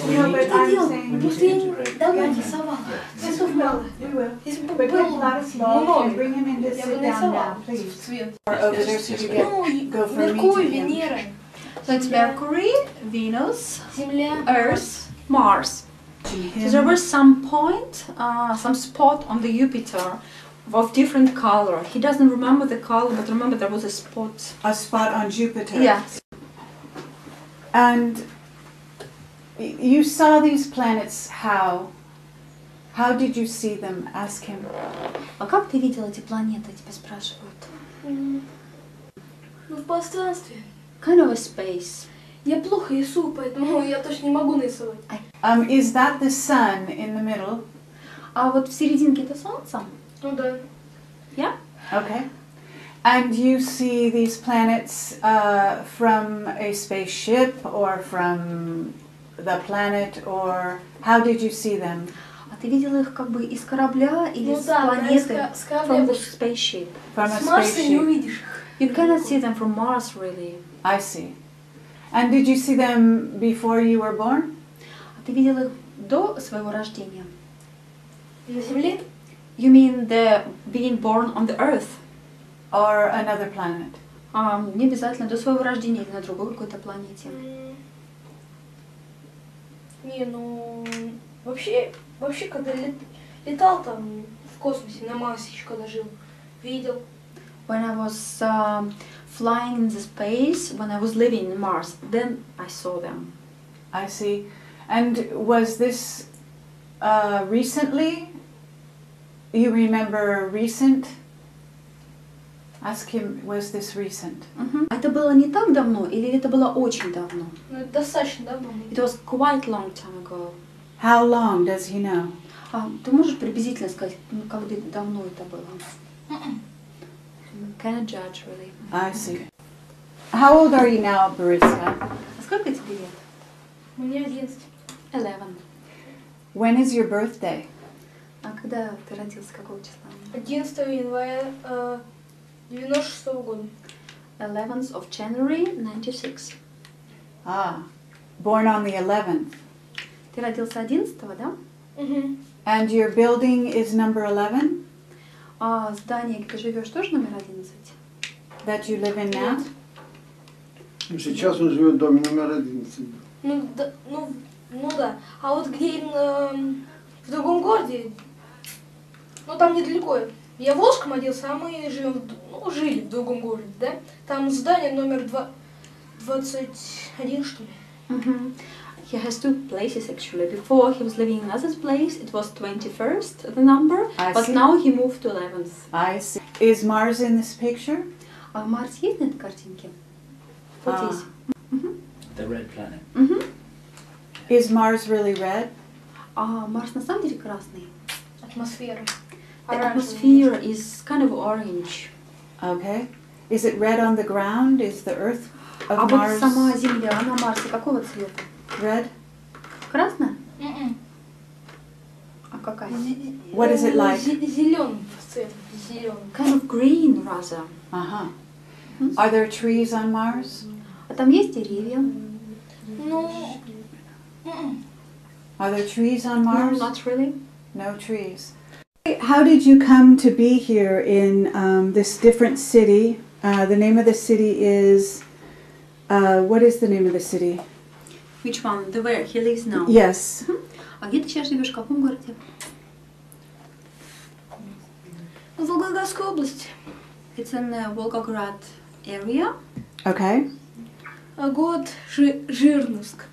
No, but I'm saying... Просто я давно не рисовала. Цветов мало. Если бы было много, bring him in to я бы sit down нарисовала now, please. цвет. Over there so you go from me to Меркурий, him. Венера, So it's Mercury, Venus, Земля, Earth, Mars. So there was some point, some spot on the Jupiter of different color. He doesn't remember the color, but remember there was a spot. A spot on Jupiter. Yeah. And you saw these planets how? How did you see them? Ask him. А как ты видел эти планеты, тебя спрашивают? ну в пространстве. Kind of a space. Я плохо рисую, поэтому я точно не могу нарисовать. Is that the sun in the middle? А вот в серединке это Солнце? Ну да. Yeah? Okay. And you see these planets from a spaceship or from the planet, or how did you see them? А ты видела их как бы из корабля или Ну с да, планеты? с корабля. From the spaceship. From a С Марса не spaceship. увидишь их. You cannot see them from Mars, really. I see. And did you see them before you were born? А ты видела их до своего рождения? На Земле? You mean the being born on the Earth? Or another planet? Не обязательно до своего рождения или на другой какой-то планете. Не, ну вообще когда летал там в космосе, на Марсе еще когда жил, видел. When I was flying in the space, when I was living in Mars, then I saw them. I see. And was this recently? You remember recent? Ask him, was this recent? Это было не так давно или это было очень давно? Ну это достаточно давно. It was quite long time ago. How long does he know? Ты можешь приблизительно сказать, как давно это было? Cannot judge, really. I see. How old are you now, Borisa? А сколько тебе лет? Мне 11. 11. When is your birthday? А когда ты родился, какого числа? 11 января 96-го года. 11th of January, 96. Ah, born on the 11th. Ты родился 11-го, да? Угу. And your building is number 11? А здание, где ты живешь, тоже номер 11? That you live in now? Сейчас он живет в доме номер 11. Ну да. А вот где именно в другом городе, ну там недалеко. Я в Волжском родился, а мы жили в другом городе, да? Там здание номер 21, что ли. He has two places actually. Before he was living in another place, it was 21st, the number, but now he moved to 11th. I see. Is Mars in this picture? А Марс есть на этой картинке? Вот здесь. The red planet. Is Mars really red? А Марс на самом деле красный. Атмосфера. The atmosphere is kind of orange. Okay. Is it red on the ground? Is the Earth А of вот Mars сама Земля на Марсе какого цвета? red? Красная? А какая? What is it like? Зеленый цвет. Зеленый. Kind of green, rather. Uh-huh. Are there trees on Mars? А там есть деревья? Ну, Are there trees on No, Mars? not really. No trees. How did you come to be here in this different city? The name of the city is... what is the name of the city? Which one? The where he lives now? Yes. А где ты сейчас живешь? В каком городе? в Волгоградской области. It's in the Volgograd area. Okay. А город Жирновск.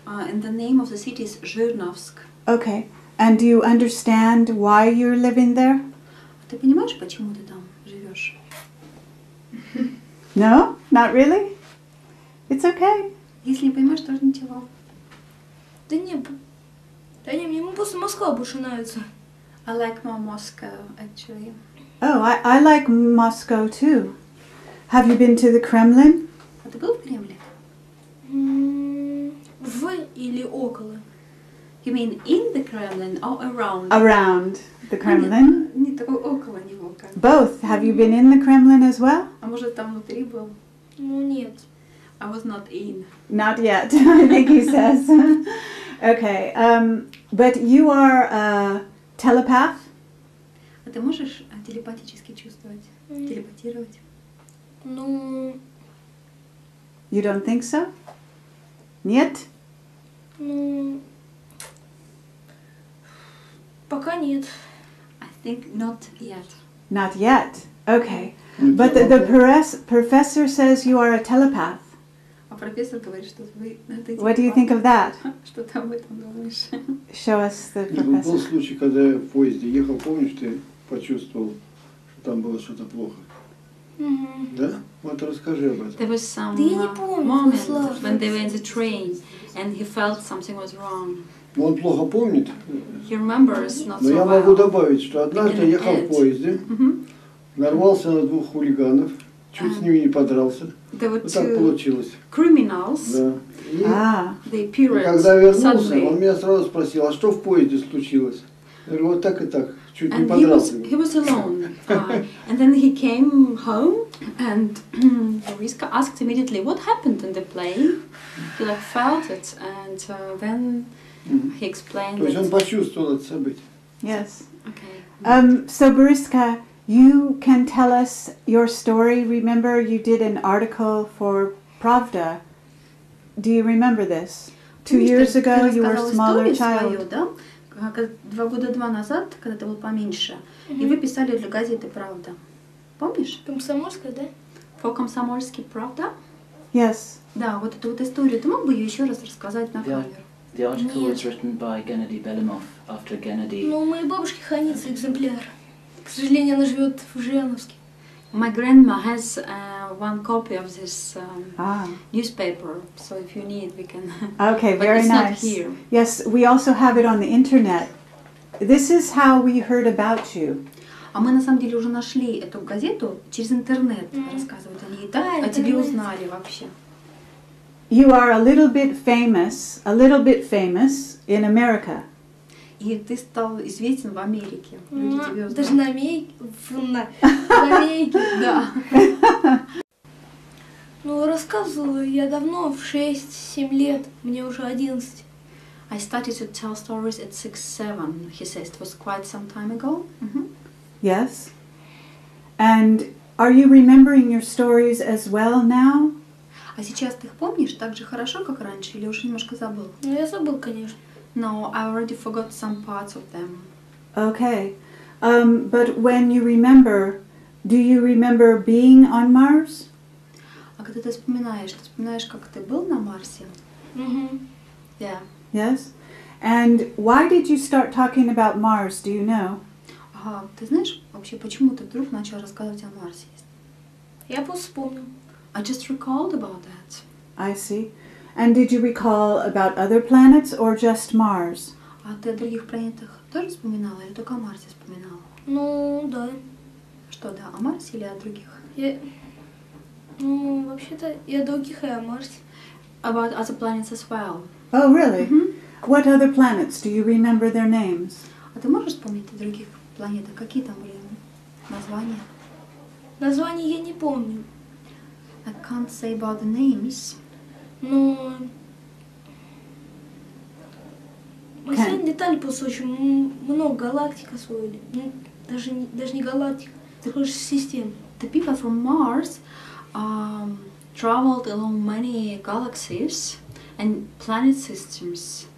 And the name of the city is Žirnovsk. Okay. And do you understand why you're living there? Ты понимаешь, почему ты там живешь? No? Not really? It's okay. Если не понимаешь, тоже ничего. Да не, мне просто Москва больше нравится. I like more Moscow, actually. Oh, I like Moscow too. Have you been to the Kremlin? А ты был в Кремле? В или около? You mean in the Kremlin or around? Around the Kremlin? Не такой около него, как. Both. Have you been in the Kremlin as well? А может там внутри был? Ну нет. I was not in. Not yet, I think he says. Okay, but you are a telepath? А ты можешь телепатически чувствовать, телепатировать? Ну, You don't think so? Нет? ну, пока нет. I think not yet. Not yet. Okay. But the professor says you are a telepath. А профессор говорит, что вы это What do you think of that? Что ты об этом думаешь? Show us the Был professor. случай, когда я в поезде ехал, помнишь, ты почувствовал, что там было что-то плохо? Да? Вот расскажи об этом. There was some Да я не помню, moment Слава. when they were in the train and he felt something was wrong. Но он плохо помнит, He remembers not но so я могу well. добавить, что однажды я ехал в поезде, нарвался на двух хулиганов, чуть с ними не подрался. There were Вот так two получилось. criminals. Да. И They appeared когда вернулся, он suddenly. меня сразу спросил, а что в поезде случилось? Я говорю, вот так и так, чуть не And подрался. he was alone. And then he came home and Boris asked immediately what happened in the plane. He like felt it and then he explained То есть он that. почувствовал это событие. Yes. Okay. So Boriska, you can tell us your story. Remember you did an article for Pravda. Do you remember this? 2 years ago you were a smaller child. Да? 2 года назад, когда ты был поменьше, и вы писали для газеты «Правда». Помнишь? Комсомольская, да? По-комсомольски «Правда»? Yes. Да, вот эту вот историю. Ты мог бы ее еще раз рассказать на камеру? The article was written by Gennady Belemov after Gennady. Ну, у моей бабушки хранится экземпляр. К сожалению, она живет в Жирановске. My grandma has one copy of this newspaper, so if you need, we can. Okay, But very it's not nice. here. Yes, we also have it on the internet. This is how we heard about you. А мы на самом деле уже нашли эту газету через интернет, рассказывают они, и так о тебе узнали вообще. You are a little bit famous in America. И ты стал известен в Америке. Люди тебя узнали. Даже на Америке. В Америке, да. Ну, рассказывала я давно, в 6-7 лет. Мне уже 11. I started to tell stories at 6-7. He says it was quite some time ago. Yes. And are you remembering your stories as well now? А сейчас ты их помнишь так же хорошо, как раньше, или уже немножко забыл? Ну, я забыл, конечно. No, I already forgot some parts of them. Okay. But when you remember, do you remember being on Mars? А когда ты вспоминаешь как ты был на Марсе? Yeah. Yes. And why did you start talking about Mars? Do you know? Ага, ты знаешь, вообще, почему ты вдруг начал рассказывать о Марсе? Я просто вспомнил. I just recalled about that. I see. And did you recall about other planets or just Mars? А ты о других планетах тоже вспоминала или только о Марсе вспоминала? Ну, да. Что, да, о Марсе или о других? Ну, вообще-то, и о других, и о Марсе. About other planets as well. Oh, really? What other planets? Do you remember their names? А ты можешь вспомнить о других планетах? Какие там были названия? Название я не помню. I can't say about the names. Но... Марсиане летали просто очень много галактик освоили. Даже не галактик, такой же систем. The people from Mars traveled along many galaxies and planet systems.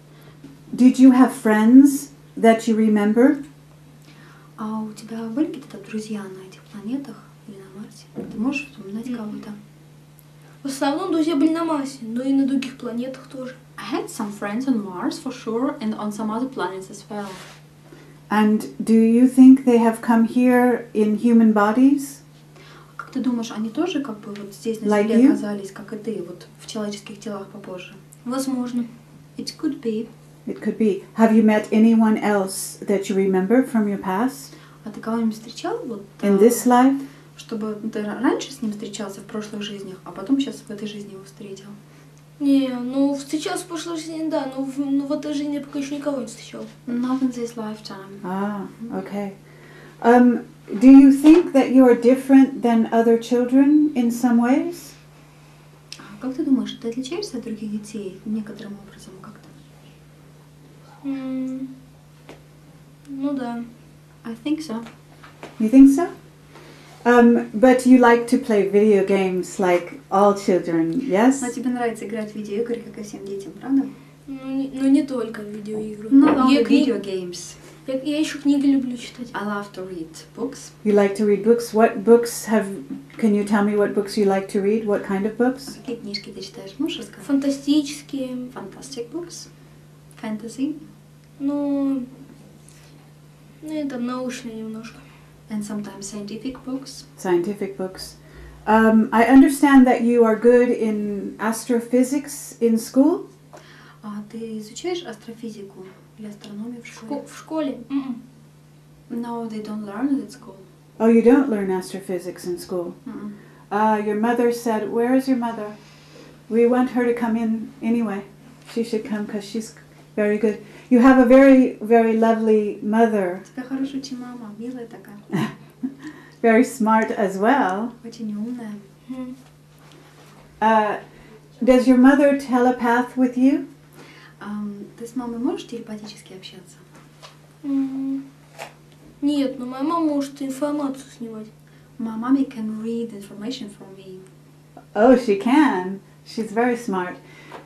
Did you have friends that you remember? А у тебя были какие-то друзья на этих планетах или на Марсе? Ты можешь вспоминать кого-то? В основном друзья были на Марсе, но и на других планетах тоже. I had some friends on Mars for sure and on some other planets as well. And do you think they have come here in human bodies? Как ты думаешь, они тоже как бы вот здесь на Like Земле you? оказались, как и ты, вот в человеческих телах попозже? Возможно. It could be. It could be. Have you met anyone else that you remember from your past? А ты кого-нибудь встречал вот? In this life? Чтобы ты раньше с ним встречался в прошлых жизнях, а потом сейчас в этой жизни его встретил? Не, ну встречался в прошлой жизни, да, но в этой жизни я пока еще никого не встречал. Not in this lifetime. Ah, okay. Do you think that you are different than other children in some ways? А как ты думаешь, ты отличаешься от других детей некоторым образом как-то? Ну да. I think so. You think so? But you like to play video games like all children, yes? Но тебе нравится играть в видеоигры, как и всем детям, правда? Ну не только видеоигры. Not only video games. Я еще книги люблю читать. I love to read books. You like to read books? What books can you tell me what books you like to read? What kind of books? Какие книжки ты читаешь? Можешь рассказать? Фантастические. Fantastic books. Fantasy. Ну и там научные немножко. And sometimes scientific books. Scientific books. I understand that you are good in astrophysics in school? А ты изучаешь астрофизику или астрономию в школе? В школе? No, they don't learn it at school. Oh, you don't learn astrophysics in school? Your mother said, where is your mother? We want her to come in anyway. She should come because she's very good. You have a very, very lovely mother. У тебя хорошая мама, милая такая. Very smart as well. Очень умная. Does your mother telepath with you? Ты с мамой можешь телепатически общаться? Нет, но моя мама может информацию снимать. My mommy can read information from me. Oh, she can. She's very smart.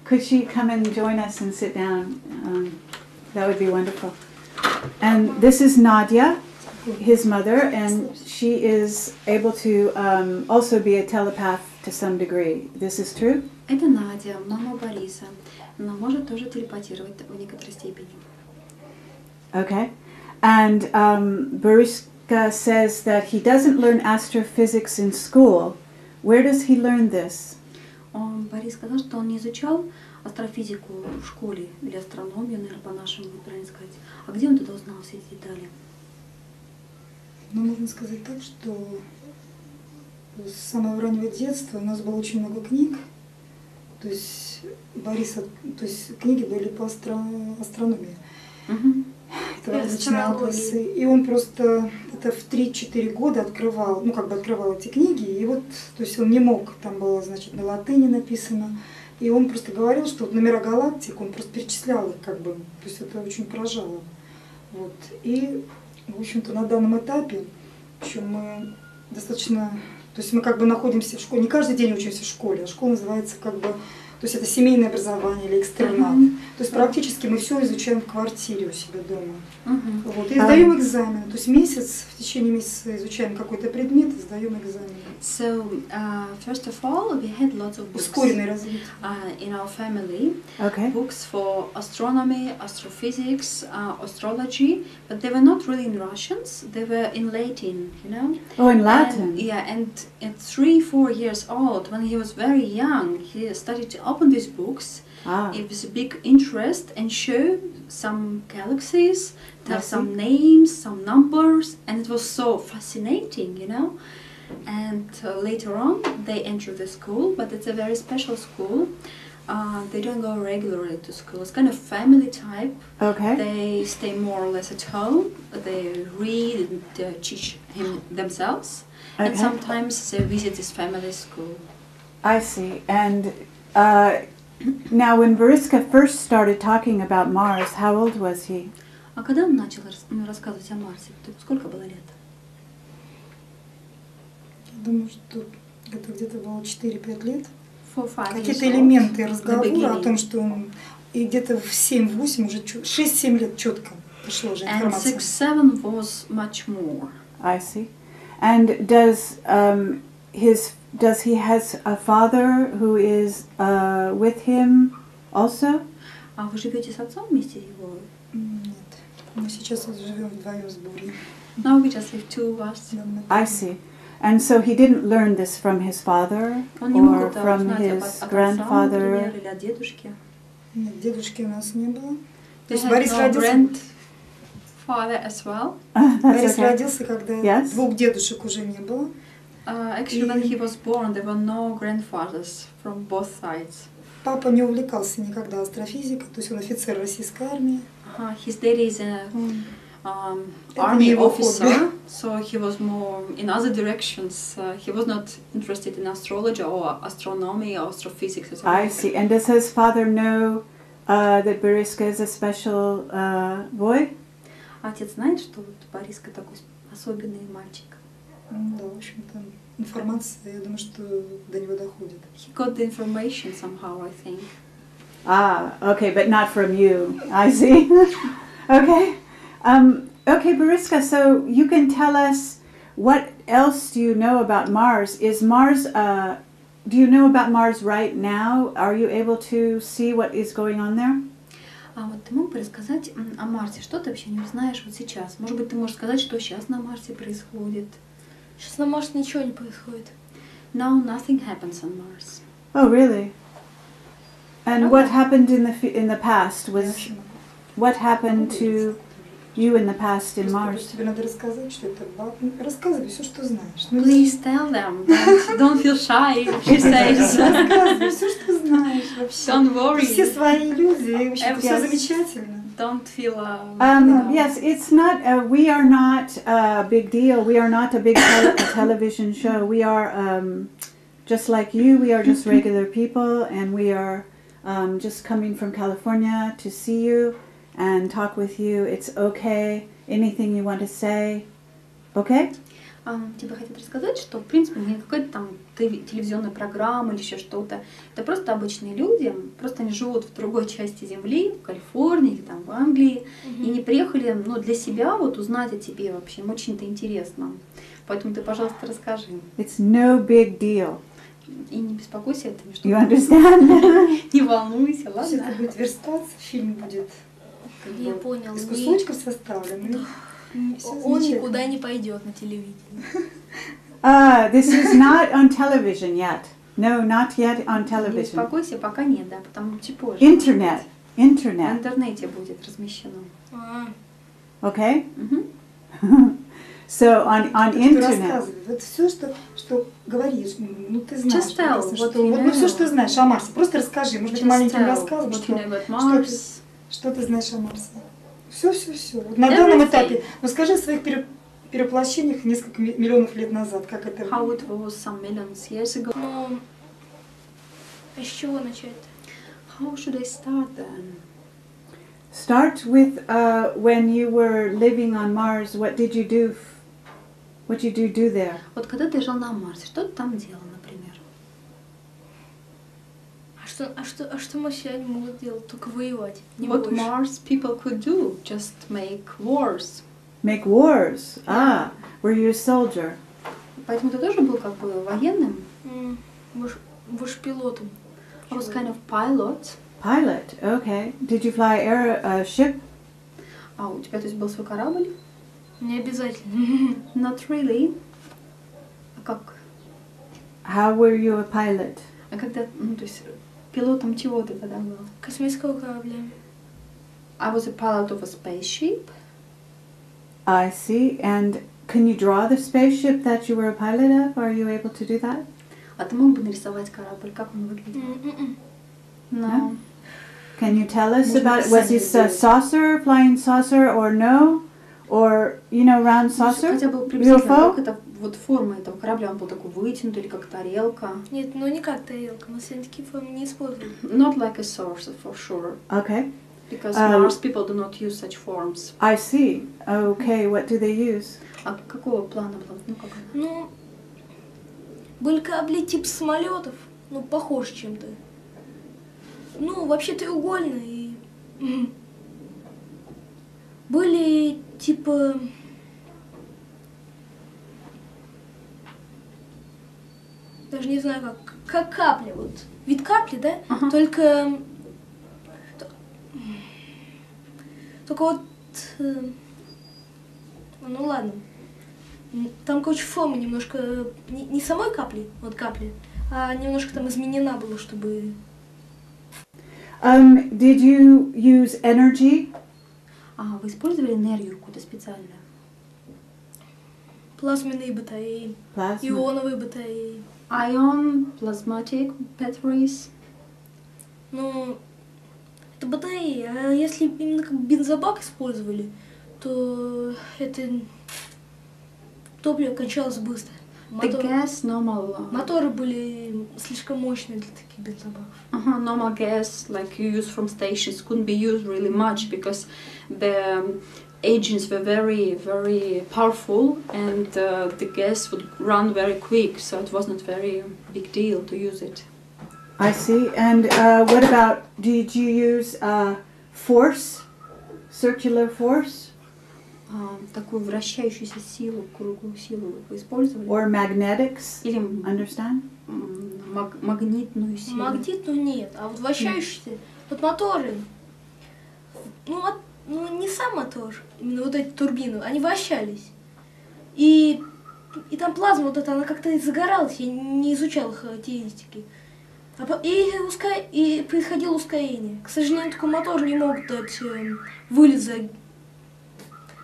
Could she come and join us and sit down? That would be wonderful. And this is Nadia, his mother, and she is able to also be a telepath to some degree. This is true? Это Надя, мама Бориса. Она может тоже телепатировать в некоторой степени. Okay. And Boris says that he doesn't learn astrophysics in school. Where does he learn this? Борис сказал, что он не изучал астрофизику в школе или астрономию, наверное, по-нашему будет правильно сказать. А где он тогда узнал все эти детали? Ну, можно сказать так, что с самого раннего детства у нас было очень много книг. То есть Бориса, то есть книги были по астрономии. Это различные атласы. И он просто это в 3-4 года открывал, ну как бы открывал эти книги, и вот, то есть он не мог, там было, значит, на латыни написано, и он просто говорил, что вот номера галактик, он просто перечислял их как бы, то есть это очень поражало. Вот. И, в общем-то, на данном этапе, еще мы достаточно, то есть мы как бы находимся в школе, не каждый день учимся в школе, а школа называется как бы, то есть это семейное образование или экстернат. То есть практически мы все изучаем в квартире у себя дома. Вот, и сдаем экзамен. То есть месяц, в течение месяца изучаем какой-то предмет и сдаем экзамен. So, first of all, we had lots of books Ускоренное развитие. In our family. Okay. Books for astronomy, astrophysics, astrology, but they were not really in Russians. They were in Latin, you know. Oh, in Latin. And, yeah, and at 3-4 years old, when he was very young, he started to open these books. It was a big interest and show some galaxies, tell some names, some numbers, and it was so fascinating, you know. And later on, they enter the school, but it's a very special school. They don't go regularly to school. It's kind of family type. Okay. They stay more or less at home. They read and teach him themselves. Okay. And sometimes they visit his family school. I see. And now when Boriska first started talking about Mars, how old was he? А когда он начал рассказывать о Марсе? Сколько было лет? Я думаю, что это где-то было 4-5 лет. 4-5 Какие-то элементы разговора о том, что он и где-то в 7-8 уже 6-7 лет четко пошла уже информация. And 6-7 was much more. I see. And does he has a father who is with him also? А вы живете с отцом вместе его? Нет, мы сейчас живем вдвоем с Борей. No, we just live two of us. I see. And so he didn't learn this from his father or from his grandfather? Или от дедушки? Нет, дедушки у нас не было. То They есть had Борис no родился... grandfather as well. Борис родился, когда двух дедушек уже не было. Actually, when he was born, there were no grandfathers from both sides. Папа не увлекался никогда астрофизикой, то есть он офицер российской армии. His daddy is an army officer, so he was more in other directions. He was not interested in astrology or astronomy or astrophysics. I see. And does his father know that Boriska is a special boy? Отец знает, что вот Бориска такой особенный мальчик. Да, в общем-то, информация, я думаю, что до него доходит. He got the information somehow, I think. Ah, okay, but not from you. I see. Okay. Okay, Boriska, so you can tell us what else do you know about Mars? Is Mars, do you know about Mars right now? Are you able to see what is going on there? А вот ты мог бы рассказать о Марсе? Что ты вообще не знаешь вот сейчас? Может быть, ты можешь сказать, что сейчас на Марсе происходит? Сейчас на Марсе ничего не происходит. No, nothing happens on Mars. Oh, really? And what happened in the past was, what happened to you in the past in Mars? Тебе надо рассказать, что это рассказывай все, что знаешь. Please tell them. Don't feel shy. She says. Рассказывай все, что знаешь вообще. Don't worry. Все свои иллюзии, вообще все замечательно. Don't feel. Yes, it's not. We are not a big deal. We are not a big television show. We are just like you. We are just regular people, and we are just coming from California to see you and talk with you. It's okay. Anything you want to say, okay? Тебе хотят рассказать, что в принципе не какая-то там телевизионная программа или еще что-то. Это просто обычные люди, просто они живут в другой части Земли, в Калифорнии или там в Англии, и не приехали, ну, для себя вот узнать о тебе вообще. Им очень-то интересно. Поэтому ты, пожалуйста, расскажи. It's no big deal. И не беспокойся, это не что-то. You understand? Не волнуйся, ладно? Все это будет верстаться, фильм будет Я понял. из кусочков составлен. Он никуда не пойдет на телевидении. This is not on television yet. No, not yet on Не television. беспокойся, пока нет, да, потому что позже. Internet. В Internet. интернете будет размещено. Okay? So on internet. Рассказывай. Вот все, что говоришь, ну ты знаешь. Just tell что, what you вот, know. ну все, что знаешь о Марсе. Просто расскажи. Может быть, Just маленьким tell рассказом, what you know about Mars. что ты знаешь о Марсе. Все. Вот на данном этапе. Но скажи о своих перевоплощениях несколько миллионов лет назад. Как это? How it was some millions years ago. Ну, а с чего начать? How should I start then? Start with when you were living on Mars. What did you do? What did you do there? Вот когда ты жил на Марсе, что ты там делал, например? А что марсиане могут делать? Только воевать. Не What больше. Mars people could do? Just make wars. Make wars. Ah, were you a soldier? Поэтому ты тоже был как бы военным? Больше пилотом. I was kind of pilot. Pilot. Okay. Did you fly a ship? А у тебя, то есть, был свой корабль? Не обязательно. Not really. А как? How were you a pilot? А когда, ну, то есть, пилотом чего ты тогда был? Космического корабля. I was a pilot of a spaceship. I see. And can you draw the spaceship that you were a pilot of? Are you able to do that? А ты мог бы нарисовать корабль? Как он выглядел? No. Can you tell us about it? Was this a saucer, flying saucer, or no? Or, you know, round saucer? Хотя бы приблизительно, UFO? как это, вот форма этого корабля, он был такой вытянутый или как тарелка? Нет, ну не как тарелка. Марсиане такие формы не используют. Not like a saucer, for sure. Okay. Because Mars people do not use such forms. I see. Okay, what do they use? А какого плана было? Ну, как она? Ну, были корабли типа самолетов, ну, похож чем-то. Ну, вообще треугольные. Были типа... Даже не знаю как капля, вот. Вид капли, да? Ага. Только вот... Ну ладно. Там, короче, форма немножко... Не самой капли, вот капли, а немножко там изменена была, чтобы... Did you use energy? А вы использовали энергию какую-то специальную? Плазменные батареи, Plasma. ионовые батареи. Ion, plasmatic batteries. Ну, это батареи. А если именно как бензобак использовали, то это топливо кончалось быстро. Моторы были слишком мощные для таких бензобаков. Normal gas, like you use from stations, couldn't be used really much because the engines were very, very powerful, and the gas would run very quick, so it wasn't very big deal to use it. I see. And what about, did you use force, circular force? Такую вращающуюся силу, круглую силу вы использовали? Or magnetics? Или understand? Магнитную силу? Магнитную нет, а вот вращающиеся, вот моторы, ну не сам мотор, именно вот эти турбины, они вращались. И там плазма вот эта, она как-то загоралась, я не изучала характеристики. И происходило ускорение. К сожалению, такой мотор не мог дать вылет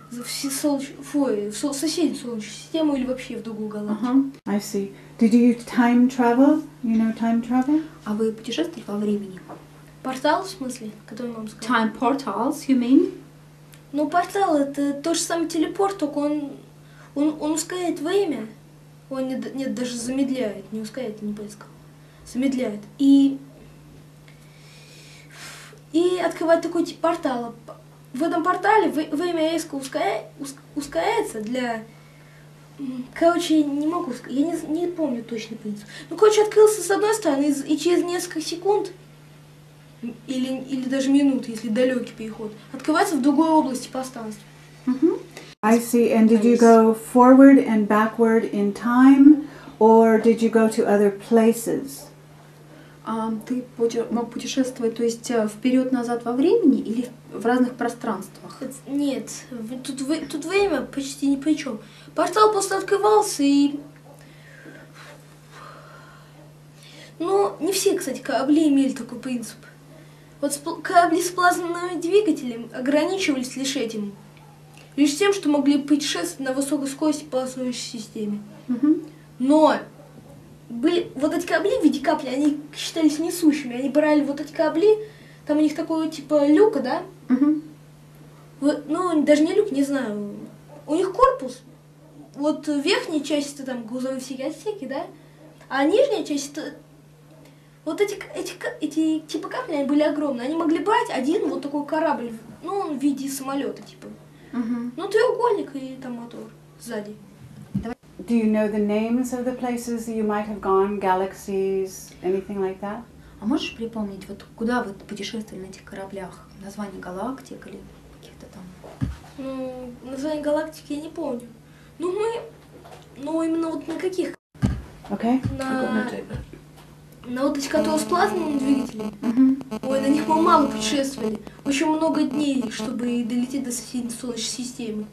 в соседнюю Солнечную систему или вообще в другую галактику. I see. Did you time travel? You know time travel? А вы путешествовали во времени? Портал, в смысле, который вам сказал? Time portals, you mean? Ну, портал — это тот же самый телепорт, только он ускоряет время. Он нет, даже замедляет, не ускоряет, не поискал. Замедляет. И открывает такой тип портала. В этом портале время резко ускоряется для... Короче, не могу сказать, я не помню точный принцип. Ну, короче, открылся с одной стороны, и через несколько секунд, или даже минут, если далекий переход, открывается в другой области пространства. I see. And did you go forward and backward in time, or did you go to other places? Ты мог путешествовать, то есть вперед-назад во времени или в разных пространствах? Нет, тут время почти ни при чем. Портал просто открывался и... Ну, не все, кстати, корабли имели такой принцип. Вот корабли с плазменным двигателем ограничивались лишь этим. Лишь тем, что могли путешествовать на высокой скорости по Солнечной системе. Но вот эти корабли в виде капли, они считались несущими. Они брали вот эти корабли, там у них такой типа люка, да? Ну, даже не люк, не знаю. У них корпус. Вот верхняя часть это там грузовые всякие отсеки, да? А нижняя часть это... Вот эти типа капли, они были огромные. Они могли брать один вот такой корабль, ну, он в виде самолета, типа. Ну, треугольник и там мотор сзади. Do you know the names of the places you might have gone, galaxies, anything like that? А можешь припомнить, вот куда вы путешествовали на этих кораблях? Название галактик или каких-то там? Ну, название галактики я не помню. Ну именно вот на каких? Okay. На вот эти, которые с плазменным двигателем. Ой, на них мы мало путешествовали. Очень много дней, чтобы долететь до соседней Солнечной системы.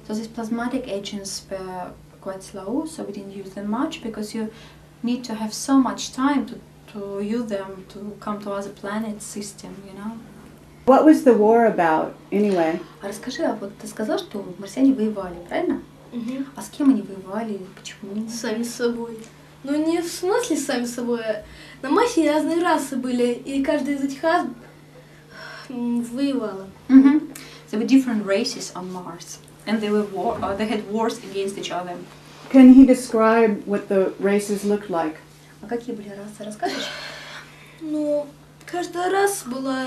So these plasmatic agents were quite slow, so we didn't use them much because you need to have so much time to use them to come to other planets system, you know. What was the war about, anyway? А расскажи, а вот ты сказал, что марсиане воевали, правильно? А с кем они воевали, почему? Сами с собой. Ну не в смысле сами с собой, а на Марсе разные расы были, и каждая из этих рас воевала. There were different races on Mars, and they had wars against each other. Can he describe what the races looked like? А какие были расы, расскажешь? Ну, каждая раса была...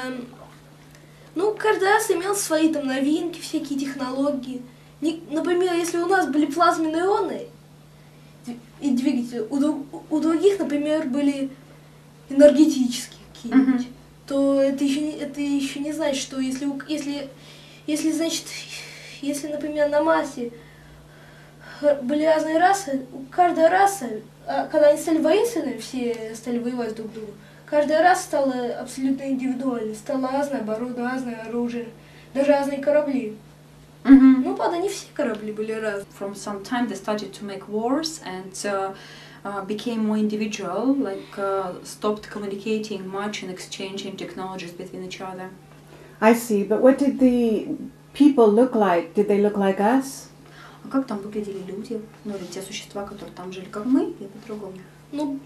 Ну, каждая раса имела свои там новинки, всякие технологии. Например, если у нас были плазменные ионы и двигатели, у других, например, были энергетические какие-нибудь, то это еще не значит, что если, например, на Марсе были разные расы, каждая раса, когда они стали воинственными, все стали воевать друг с другом, каждая раса стала абсолютно индивидуальной, стало разное оборудование, разное оружие, даже разные корабли. Ну, правда, не все корабли были разные. From some time they started to make wars and became more individual, like stopped communicating much and exchanging technologies between each other. I see, but what did the people look like? Did they look like us? А как там выглядели люди? Ну, или те существа, которые там жили, как мы, или по-другому? Ну,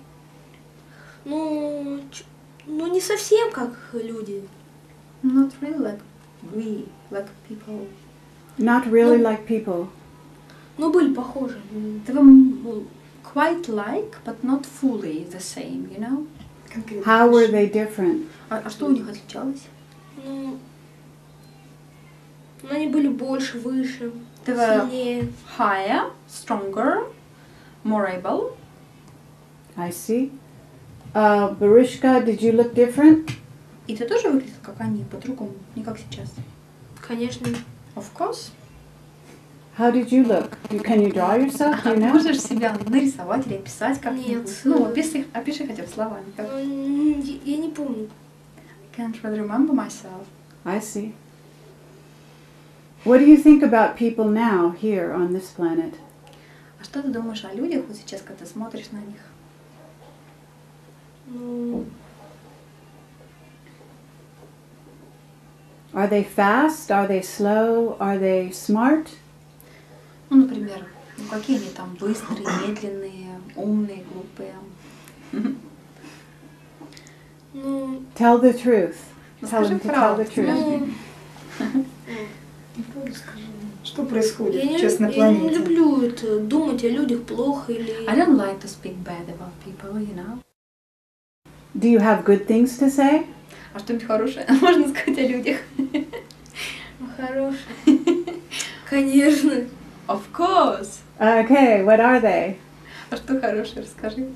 не совсем как люди. Not really like we, like people. Not really like people. Ну, были похожи. They were quite like, but not fully the same, you know? How were they different? А что у них отличалось? Ну, они были больше, выше, They were сильнее. higher, stronger, more able. I see. Borishka, did you look different? И ты тоже выглядел как они, по-другому, не как сейчас. Конечно. Of course. How did you look? Can you draw yourself? Do you know? Можешь себя нарисовать или описать как-нибудь? Нет. Ну, опиши хотя бы словами. Как... Я не помню. I can't really remember myself. I see. What do you think about people now here on this planet? А что ты думаешь о людях вот сейчас, когда ты смотришь на них? Ну, Are they fast? Are they slow? Are they smart? Ну, например, какие они там быстрые, медленные, умные, глупые. ну, Tell the truth. Ну, Tell скажи them to tell the правду. truth. Что происходит я сейчас на не планете? люблю это, думать о людях плохо или... I don't like to speak bad about people, you know. Do you have good things to say? А что-нибудь хорошее можно сказать о людях? Ну, хороший. Конечно. Of course. Okay, what are they? А что хорошее, расскажи.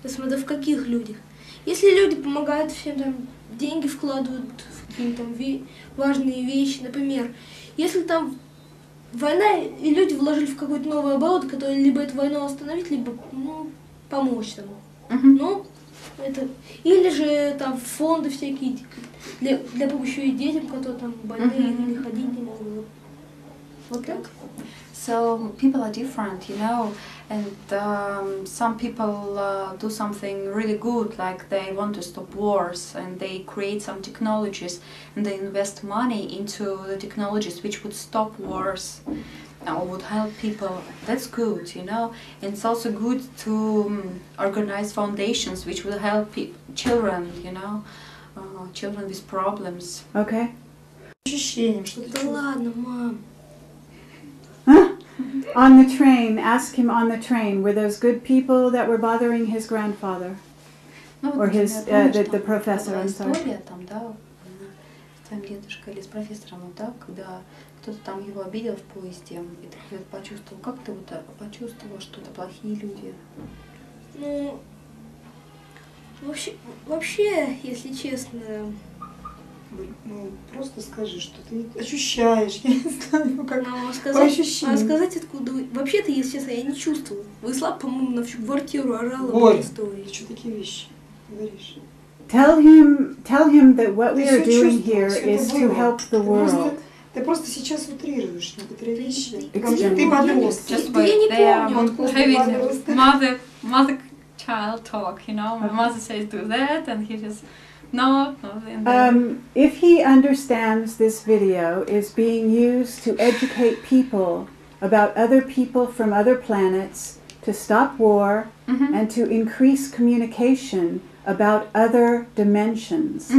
Смотря в каких людях. Если люди помогают всем, там, деньги вкладывают в какие-то там важные вещи, например, если там война, и люди вложили в какой-то новый оборот, который либо эту войну остановить, либо, ну, помочь тому. Ну, это... Или же там фонды всякие для помощи детям, которые там больные или ходить не могут. Вот так. So people are different, you know, and some people do something really good, like they want to stop wars and they create some technologies and they invest money into the technologies which would stop wars or would help people. That's good, you know, and it's also good to organize foundations which will help children, you know, children with problems. Okay. Ощущением, что ты Да чувствуешь. ладно, мам. On the train, ask him on the train, were those good people that were bothering his grandfather? Ну, Or his, например, the помнишь, professor, там I'm sorry. история там, да, с твоим дедушкой или с профессором, вот так, когда кто-то там его обидел в поезде, и ты вот почувствовал, как ты вот почувствовал, что это плохие люди? Ну, вообще, если честно, Ну, просто скажи, что ты ощущаешь, я не знаю, ну как но по сказать, ощущениям. сказать откуда... Вообще-то, если честно, я не чувствовала. Выслав, по-моему, на всю квартиру орала Боря, в истории. ты что такие вещи говоришь? Tell him that what we are Ты doing всё here чувствовала, is всё to это help the было. world. Ты просто сейчас утрируешь некоторые вещи. Ты- Потому что ты подросток. Да я не помню. Он просто having подросток. mother-child talk, you know. My mother says do that, and he just no, and then If he understands this video is being used to educate people about other people from other planets, to stop war, and to increase communication about other dimensions.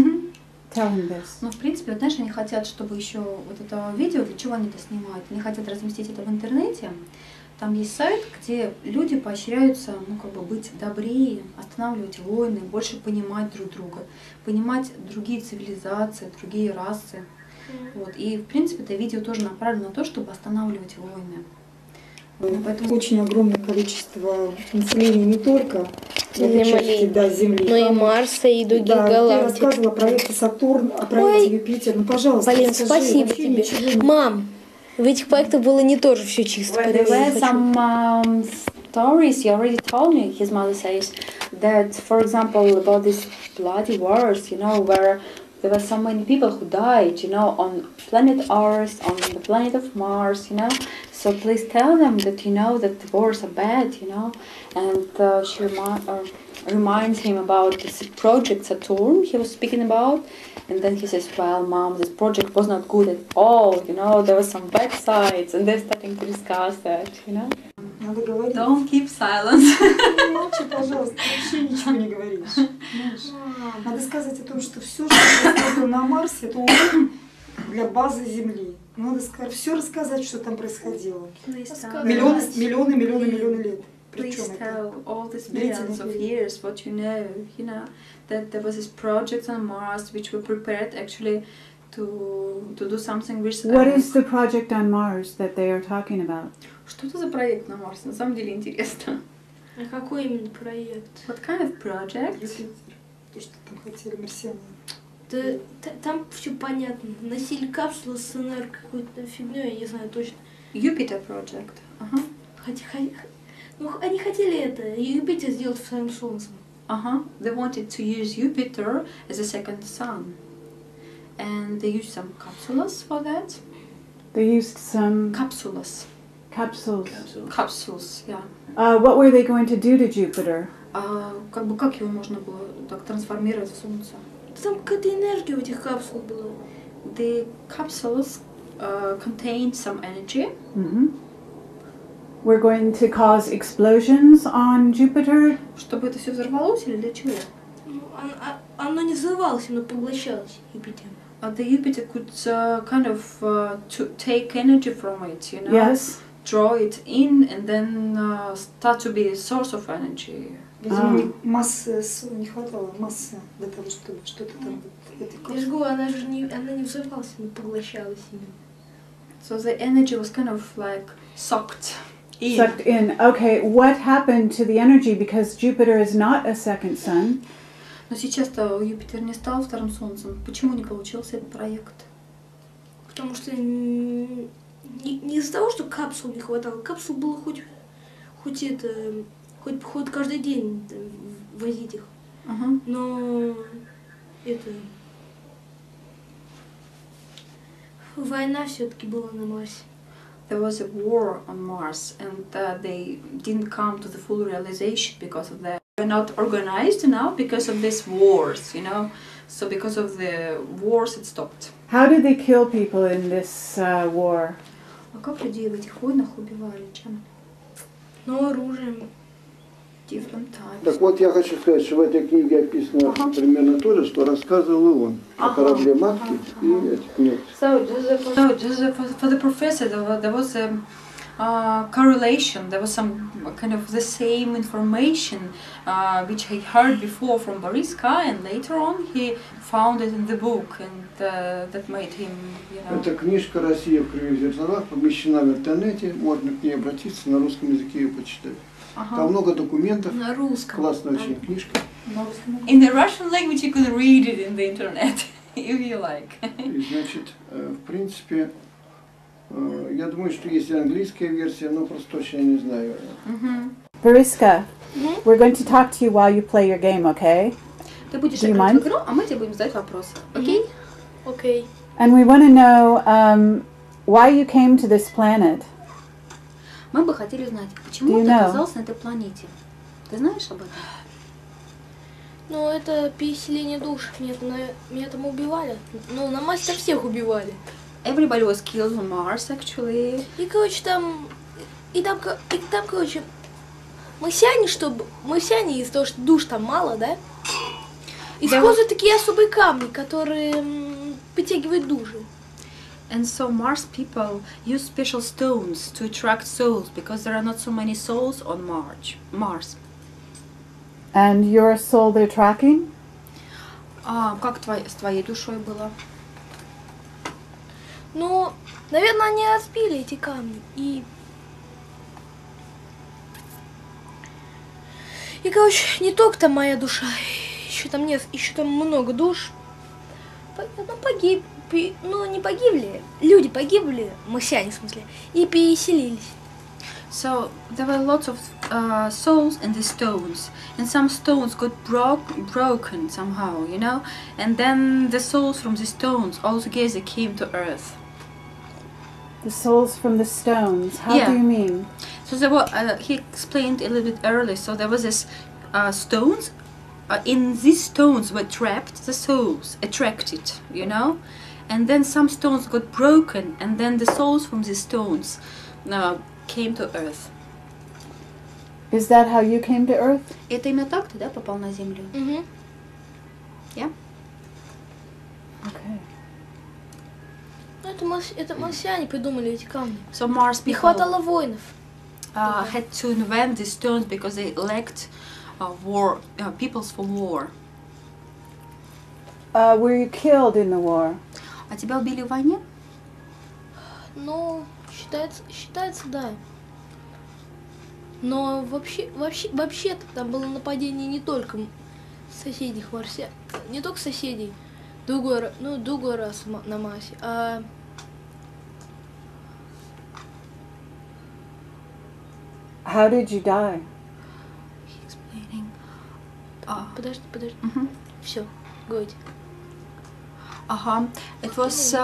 Tell him this. Ну, в принципе, вот, знаешь, они хотят, чтобы еще вот это видео, для чего они это снимают? Они хотят разместить это в интернете. Там есть сайт, где люди поощряются, ну, как бы быть добрее, останавливать войны, больше понимать друг друга, понимать другие цивилизации, другие расы. Вот. И, в принципе, это видео тоже направлено на то, чтобы останавливать войны. Поэтому очень огромное количество населения не только в этой части, да, Земли. Но и Марса, и других Да, ты галактик. рассказывала про проекте Сатурн, о проекте Юпитер. Ну, пожалуйста, Блин, расскажи, спасибо вообще тебе. ничего не- Мам, в этих проектах было не тоже все чисто. There поэтому я were не хочу. some stories, he already told me, his mother says, that, for example, about these bloody wars, you know, where there were so many people who died, you know, on planet Earth, on the planet of Mars, you know. So please tell them that, you know, that the wars are bad, you know. And she reminds him about this project Saturn he was speaking about. And then he says, well, Mom, this project was not good at all, you know, there were some bad sides. And they're starting to discuss that, you know. Надо говорить. Don't keep silence. Молчи, пожалуйста, вообще ничего не говоришь. Знаешь, надо сказать о том, что все, что происходит на Марсе, это урок для базы Земли. Надо все рассказать, что там происходило. Please tell Миллионы лет. Please Причем это tell all these millions of years what you know, that there was this project on Mars which were prepared actually to do something with... What is the project on Mars that they are talking about? Что это за проект на Марсе? На самом деле интересно. А какой именно проект? What kind of project? то, что там хотели марсиане. Там все понятно. Носили капсулу с какой-то фигней, я не знаю точно. Jupiter project. Ну, они хотели это, Юпитер сделать своим солнцем. They wanted to use Jupiter as a second sun. And they used some capsules for that. They used some Capsules, yeah. What were they going to do to Jupiter? Как его можно было так трансформировать в Солнце? Там какая-то энергия в этих капсулах была. The capsules contained some energy. We're going to cause explosions on Jupiter. Чтобы это все взорвалось или для чего? Оно не взрывалось, оно поглощалось Юпитером. The Jupiter could kind of to take energy from it, you know, Yes. draw it in, and then start to be a source of energy. Видимо, массы не хватало, массы для того, чтобы что-то там в этой Я же говорю, она не взрывалась, она поглощалась именно. So the energy was kind of like sucked in. Sucked in. Okay, what happened to the energy? Because Jupiter is not a second sun. Но сейчас-то Юпитер не стал вторым Солнцем. Почему не получился этот проект? Потому что не из-за того, что капсул не хватало. Капсул было хоть каждый день возить их. Но война все-таки была на Марсе. There was a war on Mars, and they didn't come to the full realization because of that. They're not organized now because of these wars, you know. So because of the wars, it stopped. How did they kill people in this war? А как людей в этих войнах убивали? Чем? Но оружием. Different types. Так вот, я хочу сказать, что в этой книге описано примерно то же, что рассказывал и он о корабле матки и этих нет. So for the professor, there was a correlation. There was some kind of the same information which he heard before from Boris Kiprиянович, and later on he found it in the book, and that made him, you know. Эта книжка «Россия в кривых зеркалах» помещена в интернете, можно к ней обратиться, на русском языке ее почитать. Там много документов, На русском. классная очень книжка. In the Russian language, you can read it in the internet if you like. И, значит, в принципе, я думаю, что есть и английская версия, но просто точно не знаю. Boriska, we're going to talk to you while you play your game, okay? Ты будешь Do you играть в mind? игру, а мы тебе будем задать вопросы. Окей? Окей. And we want to know why you came to this planet. Мы бы хотели знать, Do почему you ты know? оказался на этой планете. Ты знаешь об этом? Ну, это переселение душ. Меня там убивали. Ну, на Марсе всех убивали. Everybody was killed on Mars, actually. И, короче, там, короче, марсиане, из-за того, что душ там мало, да? Используют такие особые камни, которые притягивают души. And so Mars people use special stones to attract souls because there are not so many souls on Mars. And your soul they're tracking? Как с твоей душой было? Ну, наверное, они разбили эти камни. И, короче, не только там моя душа, еще там много душ. Не погибли, люди погибли, марсиане в смысле, и переселились. So there were lots of souls in the stones, and some stones got broken somehow, you know, and then the souls from the stones all together came to Earth. The souls from the stones. How Yeah. do you mean? So there were, he explained a little bit earlier. So there was this stones. In these stones were trapped the souls, attracted, you know, and then some stones got broken, and then the souls from the stones came to Earth. Is that how you came to Earth? Это именно так ты, да, попал на Землю? Okay. Это марсиане придумали эти камни. So Mars Не people хватало воинов. had to invent these stones because they lacked peoples for war. Were you killed in the war? А тебя убили в войне? Ну, считается, да. Но вообще-то там было нападение не только соседей марсиан, не только соседей, другой раз на Марсе, а How did you die? Explaining. Подожди. Все, говорите. It was.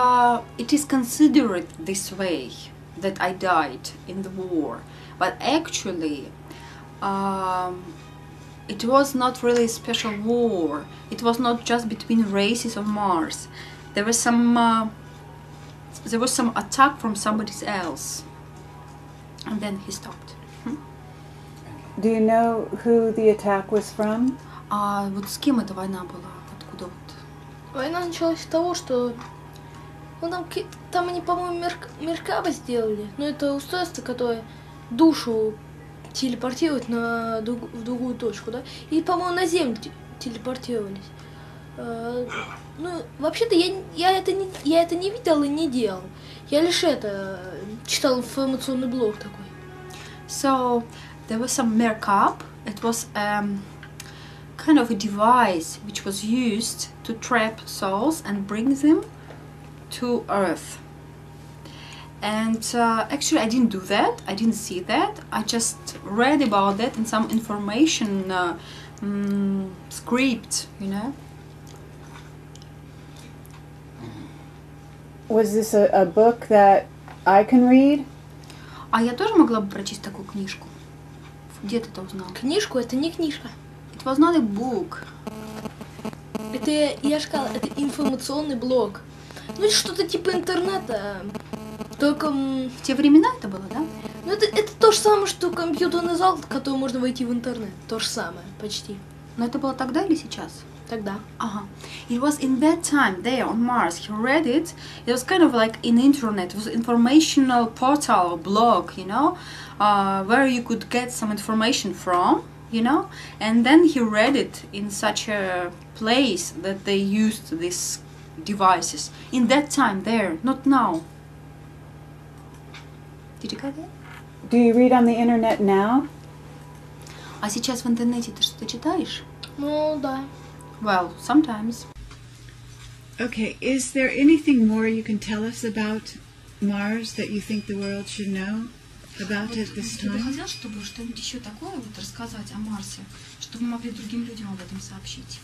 It is considered this way that I died in the war, but actually, it was not really a special war. It was not just between races of Mars. There was some. There was some attack from somebody else, and then he stopped. Do you know who the attack was from? Вот с кем эта война была? Откуда вот? Война началась с того, что там они, по-моему, Меркаба сделали. Но это устройство, которое душу телепортирует в другую точку, да? И, по-моему, на Землю телепортировались. Ну, вообще-то я это не видел и не делал. Я лишь читал информационный блог такой. So there was some Merkab. It was kind of a device which was used to trap souls and bring them to Earth. And actually, I didn't do that. I didn't see that. I just read about that in some information script, you know. Was this a book that I can read? А я тоже могла бы прочесть такую книжку. Где ты это узнала? Книжку? Это не книжка. It was not a book. Это, я же сказала, это информационный блог. Ну, это что-то типа интернета. Только... В те времена это было, да? Ну, это то же самое, что компьютерный зал, в который можно войти в интернет. То же самое, почти. Но это было тогда или сейчас? Тогда. It was in that time there on Mars. He read it. It was kind of like in internet. It was informational portal, blog, you know, where you could get some information from, you know. And then he read it in such a place that they used these devices in that time there, not now. Did you get it? Do you read on the internet now? А сейчас в интернете ты что-то читаешь? Ну, да. Well, sometimes. Okay, is there anything more you can tell us about Mars that you think the world should know about it this Ты бы time? хотел, чтобы что-нибудь еще такое вот рассказать о Марсе, чтобы мы могли другим людям об этом сообщить?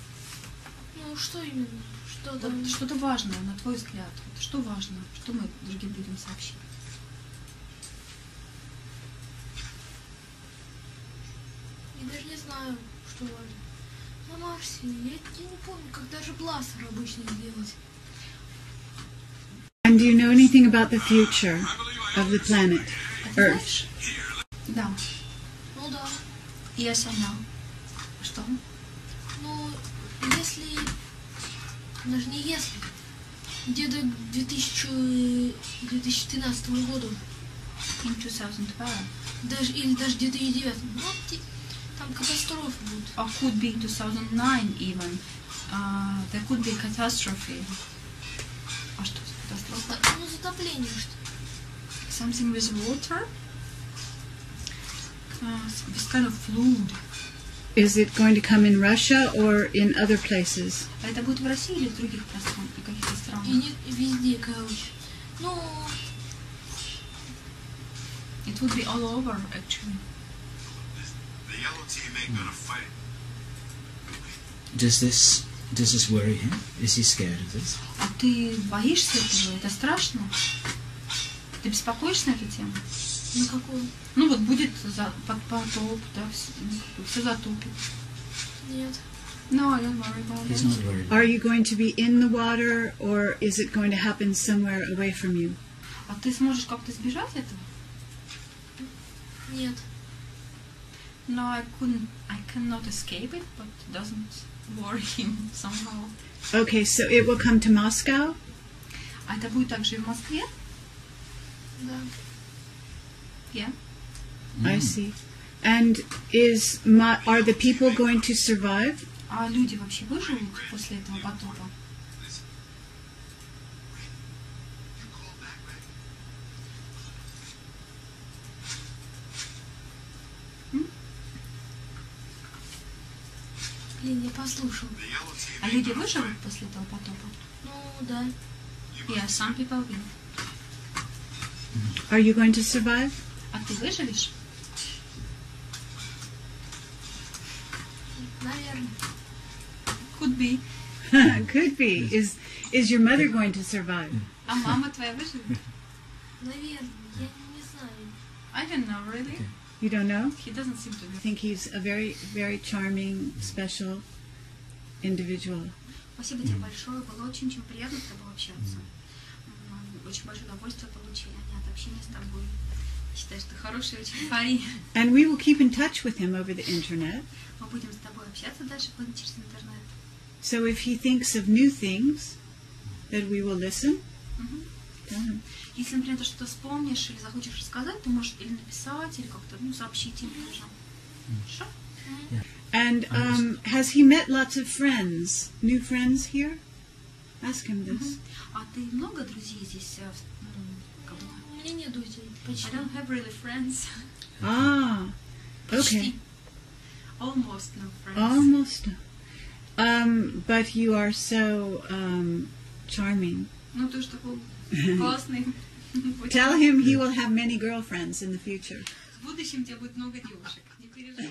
Ну, что именно? Что там? Вот что-то важное, на твой взгляд. Вот что важно, что мы другим людям сообщим? Я даже не знаю, что важно. На Марсе, я не помню, как даже бластер обычно сделать. And do you know anything about the future of the planet Earth? Да. Ну да. Yes, I know. Что? Ну, если... Даже не если. Где-то к 2013 году. In 2012. Или даже 2009. Ну, там катастрофы будут. Or could be 2009 even. There could be catastrophe. А что за катастрофа? Ну, затопление что. Something with water? This kind of flood. Is it going to come in Russia or in other places? А это будет в России или в других пространствах, каких-то странах? И везде, короче. Ну... It would be all over, actually. Does this worry him? Is he scared of this? А ты боишься этого? Это страшно? Ты беспокоишься на эту тему? На какую? Ну вот будет потоп, да, все затопит. Нет. No, I don't worry about He's it. not worried. Are you going to be in the water or is it going to happen somewhere away from you? А ты сможешь как-то избежать этого? Нет. No, I cannot escape it, but it doesn't worry him somehow. Okay, so it will come to Moscow? А это будет также и в Москве? Да. Yeah. I see. And are the people going to survive? А люди вообще выживут после этого потопа? Блин, не послушал. А люди выживут после этого потопа? Ну, да. Yeah, some people will. Are you going to survive? А ты выживешь? Наверное. Could be. Could be. Is your mother going to survive? А мама твоя выживет? Наверное. Я не знаю. I don't know, really. You don't know? He doesn't seem to I be. think he's a very, very charming, special individual. Спасибо тебе большое. Было очень-очень приятно с тобой общаться. Очень большое удовольствие получили от общения с тобой. Считаю, что ты хороший очень парень. And we will keep in touch with him over the internet. Мы будем с тобой общаться дальше через интернет. So if he thinks of new things, that we will listen. Tell him. Если, например, ты что-то вспомнишь или захочешь рассказать, ты можешь или написать, или как-то сообщить им тоже. Хорошо? And has he met lots of friends, new friends here? Ask him this. А ты много друзей здесь? У меня нет друзей. I don't have really friends. Ah, okay. Almost no friends. Almost. But you are so charming. Ну, ты же такой классный. Tell him he will have many girlfriends in the future. В будущем у тебя будет много девушек. Не переживай.